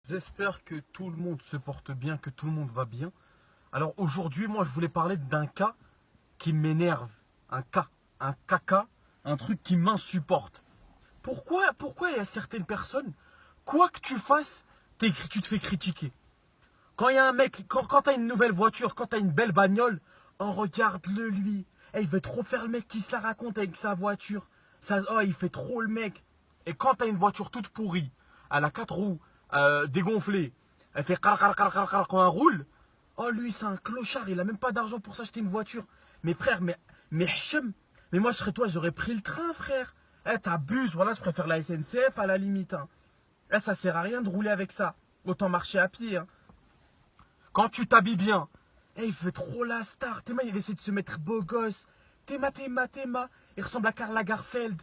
J'espère que tout le monde se porte bien, que tout le monde va bien. Alors aujourd'hui, moi, je voulais parler d'un cas qui m'énerve. Un caca, un truc qui m'insupporte. Pourquoi il y a certaines personnes, quoi que tu fasses, tu te fais critiquer. Quand il y a un mec, quand tu as une nouvelle voiture, quand tu as une belle bagnole, oh regarde-le lui. Eh, il veut trop faire le mec qui se la raconte avec sa voiture. Oh, il fait trop le mec. Et quand tu as une voiture toute pourrie, elle a 4 roues, dégonflées, elle fait quand elle roule, oh lui c'est un clochard, il a même pas d'argent pour s'acheter une voiture. Mais frère, mais Hichem, mais moi je serais toi, j'aurais pris le train frère. Eh t'abuses, voilà, je préfère la SNCF à la limite. Hein. Eh, ça sert à rien de rouler avec ça. Autant marcher à pied. Hein. Quand tu t'habilles bien, eh, il fait trop la star. Théma, il essaie de se mettre beau gosse. Théma. Il ressemble à Karl Lagerfeld.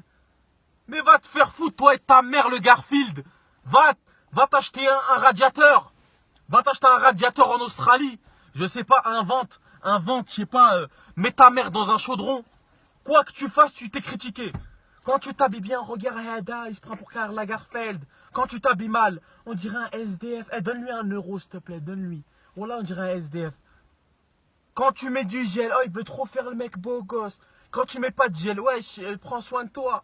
Mais va te faire foutre, toi et ta mère, le Garfield. Va t'acheter un radiateur. Va t'acheter un radiateur en Australie. Je sais pas, je sais pas, mets ta mère dans un chaudron. Quoi que tu fasses, tu t'es critiqué. Quand tu t'habilles bien, regarde Hada, il se prend pour Karl Lagerfeld. Quand tu t'habilles mal, on dirait un SDF. Eh, donne-lui 1 euro, s'il te plaît, donne-lui. Voilà, on dirait un SDF. Quand tu mets du gel, oh, il veut trop faire le mec beau gosse. Quand tu mets pas de gel, wesh, prends soin de toi.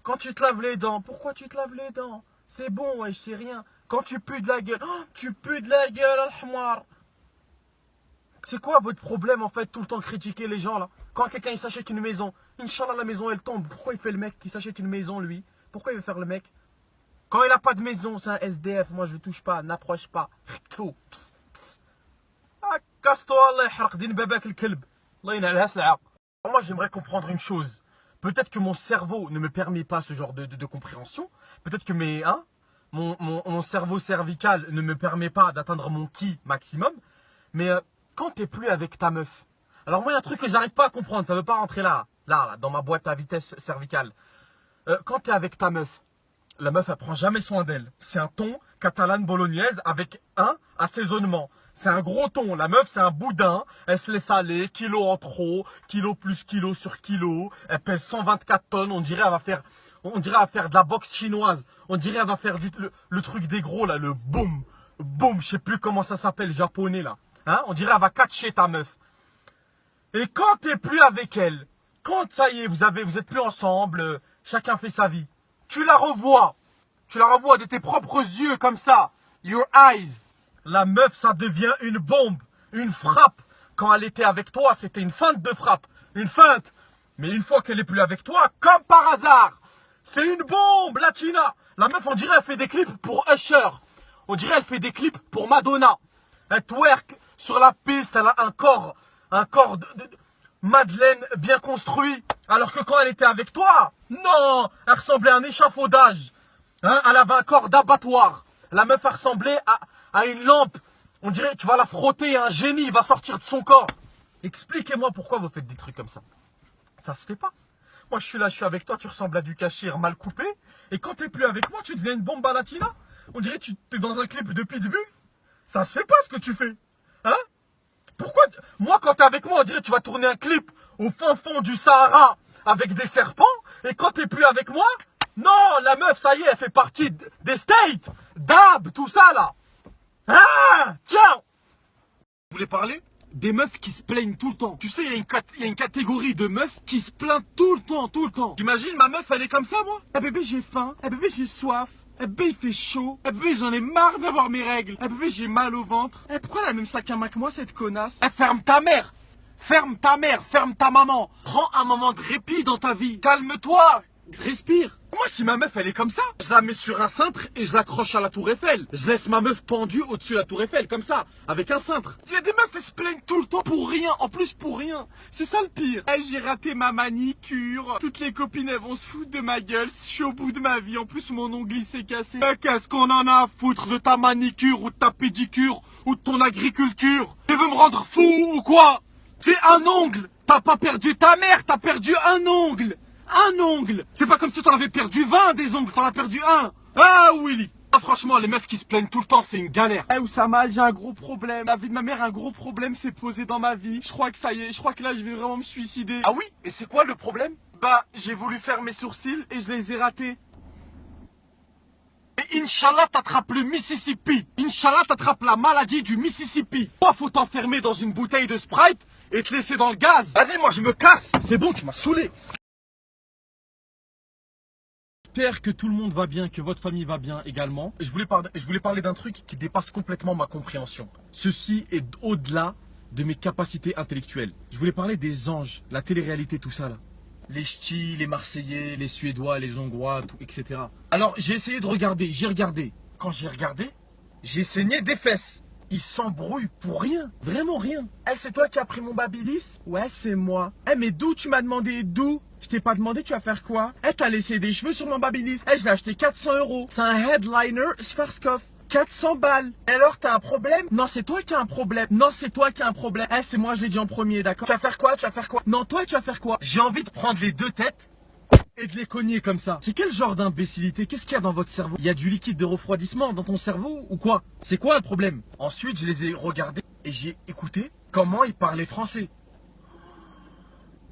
Quand tu te laves les dents, pourquoi tu te laves les dents? C'est bon, wesh, c'est rien. Quand tu pues de la gueule, oh, tu pues de la gueule, al-hmar. C'est quoi votre problème en fait, tout le temps critiquer les gens là? Quand quelqu'un il s'achète une maison, Inch'Allah la maison elle tombe. Pourquoi il fait le mec qui s'achète une maison lui? Pourquoi il veut faire le mec? Quand il a pas de maison, c'est un SDF, moi je ne touche pas, n'approche pas. Pss, pss. Ah, casse-toi, Allah يحرق دين باباك الكلب. الله ينعلها سلعة. Moi j'aimerais comprendre une chose. Peut-être que mon cerveau ne me permet pas ce genre de compréhension. Peut-être que mon cerveau cervical ne me permet pas d'atteindre mon ki maximum. Mais quand t'es plus avec ta meuf. Alors moi il y a un truc que j'arrive pas à comprendre. Ça veut pas rentrer là, dans ma boîte à vitesse cervicale. Quand t'es avec ta meuf, la meuf elle prend jamais soin d'elle. C'est un thon catalane bolognaise avec un assaisonnement. C'est un gros thon. La meuf c'est un boudin. Elle se laisse aller, kilo en trop, kilo plus kilo sur kilo. Elle pèse 124 tonnes. On dirait elle va faire de la boxe chinoise. On dirait elle va faire le truc des gros là, le boum, boum. Je sais plus comment ça s'appelle japonais là. Hein, on dirait elle va catcher ta meuf. Et quand t'es plus avec elle, quand ça y est, vous êtes plus ensemble, chacun fait sa vie. Tu la revois de tes propres yeux comme ça. Your eyes. La meuf, ça devient une bombe, une frappe. Quand elle était avec toi, c'était une feinte de frappe, une feinte. Mais une fois qu'elle est plus avec toi, comme par hasard, c'est une bombe, Latina. La meuf, on dirait, elle fait des clips pour Usher. On dirait, elle fait des clips pour Madonna. Elle twerk sur la piste, elle a un corps de Madeleine bien construit. Alors que quand elle était avec toi, non, elle ressemblait à un échafaudage. Hein, elle avait un corps d'abattoir. La meuf, elle ressemblait à une lampe. On dirait, tu vas la frotter, un génie va sortir de son corps. Expliquez-moi pourquoi vous faites des trucs comme ça. Ça se fait pas. Moi, je suis avec toi, tu ressembles à du cachir mal coupé. Et quand t'es plus avec moi, tu deviens une bombe à latina. On dirait que tu es dans un clip de Pitbull. Ça se fait pas ce que tu fais. Hein? Pourquoi? Moi, quand t'es avec moi, on dirait que tu vas tourner un clip au fin fond du Sahara avec des serpents. Et quand t'es plus avec moi, non, la meuf, ça y est, elle fait partie des States, Dab, tout ça là. Ah, tiens. Vous voulez parler des meufs qui se plaignent tout le temps? Tu sais, il y a une catégorie de meufs qui se plaignent tout le temps, tout le temps. T'imagines, ma meuf, elle est comme ça, moi? Eh bébé, j'ai faim. Eh bébé, j'ai soif. Eh bébé, il fait chaud. Eh bébé, j'en ai marre d'avoir mes règles. Eh bébé, j'ai mal au ventre. Eh, pourquoi elle a le même sac à main que moi, cette connasse? Eh, ferme ta mère. Ferme ta mère, ferme ta maman. Prends un moment de répit dans ta vie. Calme-toi. Respire. Moi, si ma meuf, elle est comme ça, je la mets sur un cintre et je l'accroche à la tour Eiffel. Je laisse ma meuf pendue au-dessus de la tour Eiffel, comme ça, avec un cintre. Il y a des meufs, elles se plaignent tout le temps pour rien, en plus pour rien. C'est ça le pire. Eh, j'ai raté ma manicure. Toutes les copines, elles vont se foutre de ma gueule. Je suis au bout de ma vie. En plus, mon ongle, il s'est cassé. Eh, qu'est-ce qu'on en a à foutre de ta manicure ou de ta pédicure ou de ton agriculture? Tu veux me rendre fou ou quoi? C'est un ongle. T'as pas perdu ta mère, t'as perdu un ongle. Un ongle. C'est pas comme si t'en avais perdu 20 des ongles, t'en as perdu un. Ah Willy. Ah, franchement, les meufs qui se plaignent tout le temps, c'est une galère. Eh Oussama, j'ai un gros problème. La vie de ma mère, un gros problème s'est posé dans ma vie. Je crois que ça y est, je crois que là, je vais vraiment me suicider. Ah oui? Et c'est quoi le problème? Bah, j'ai voulu faire mes sourcils et je les ai ratés. Et Inch'Allah, t'attrapes le Mississippi. Inch'Allah, t'attrapes la maladie du Mississippi. Toi, faut t'enfermer dans une bouteille de Sprite et te laisser dans le gaz. Vas-y, moi, je me casse. C'est bon, tu m'as saoulé. J'espère que tout le monde va bien, que votre famille va bien également. Et je voulais parler d'un truc qui dépasse complètement ma compréhension. Ceci est au-delà de mes capacités intellectuelles. Je voulais parler des anges, la télé-réalité, tout ça là. Les ch'tis, les Marseillais, les Suédois, les Hongrois, tout, etc. Alors j'ai essayé de regarder, j'ai regardé. Quand j'ai regardé, j'ai saigné des fesses. Ils s'embrouillent pour rien, vraiment rien. Eh, c'est toi qui as pris mon babyliss? Ouais, c'est moi. Eh, mais d'où tu m'as demandé? D'où? Je t'ai pas demandé, tu vas faire quoi? Eh, t'as laissé des cheveux sur mon babyliss. Eh, je l'ai acheté 400 €. C'est un headliner Schwarzkopf. 400 balles. Et alors, t'as un problème? Non, c'est toi qui as un problème. Non, c'est toi qui as un problème. Eh, c'est moi, je l'ai dit en premier, d'accord? Tu vas faire quoi? Tu vas faire quoi? Non, toi, tu vas faire quoi? J'ai envie de prendre les deux têtes et de les cogner comme ça. C'est quel genre d'imbécilité? Qu'est-ce qu'il y a dans votre cerveau? Il y a du liquide de refroidissement dans ton cerveau ou quoi? C'est quoi le problème? Ensuite, je les ai regardés et j'ai écouté comment ils parlaient français.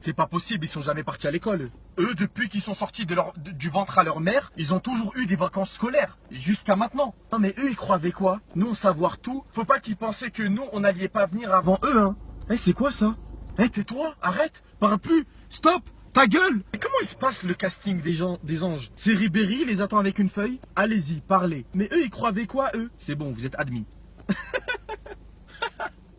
C'est pas possible, ils sont jamais partis à l'école. Eux, depuis qu'ils sont sortis du ventre à leur mère, ils ont toujours eu des vacances scolaires, jusqu'à maintenant. Non mais eux, ils croyaient quoi? Nous, on savoir tout. Faut pas qu'ils pensaient que nous, on n'allait pas venir avant eux, hein. Eh, c'est quoi ça? Eh, tais-toi, arrête, parle plus, stop, ta gueule. Et comment il se passe le casting des anges? C'est Ribéry, les attend avec une feuille? Allez-y, parlez. Mais eux, ils croyaient quoi, eux? C'est bon, vous êtes admis.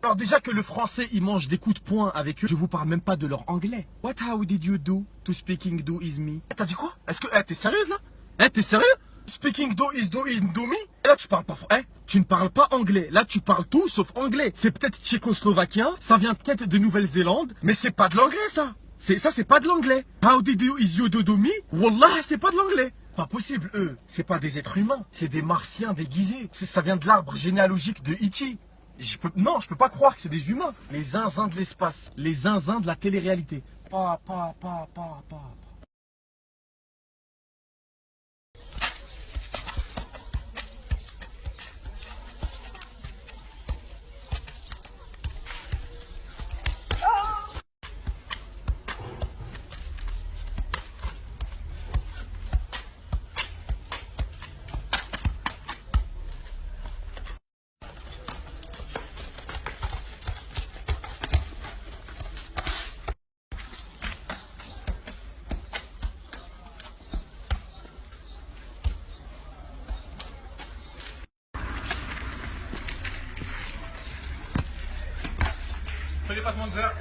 Alors déjà que le français, il mange des coups de poing avec eux, je vous parle même pas de leur anglais. What how did you do to speaking do is me? T'as dit quoi? Est-ce que t'es sérieuse là? T'es sérieux? Speaking do is do me? Et là tu parles pas tu ne parles pas anglais. Là tu parles tout sauf anglais. C'est peut-être tchécoslovaquien, ça vient peut-être de Nouvelle-Zélande, mais c'est pas de l'anglais ça. C'est pas de l'anglais. How did you is you do me? Wallah, c'est pas de l'anglais. Pas possible, eux. C'est pas des êtres humains, c'est des martiens déguisés. Ça vient de l'arbre généalogique de Ichi. Non, je peux pas croire que c'est des humains. Les zinzins de l'espace, les zinzins de la télé-réalité. Pa. Fais les passements de verre.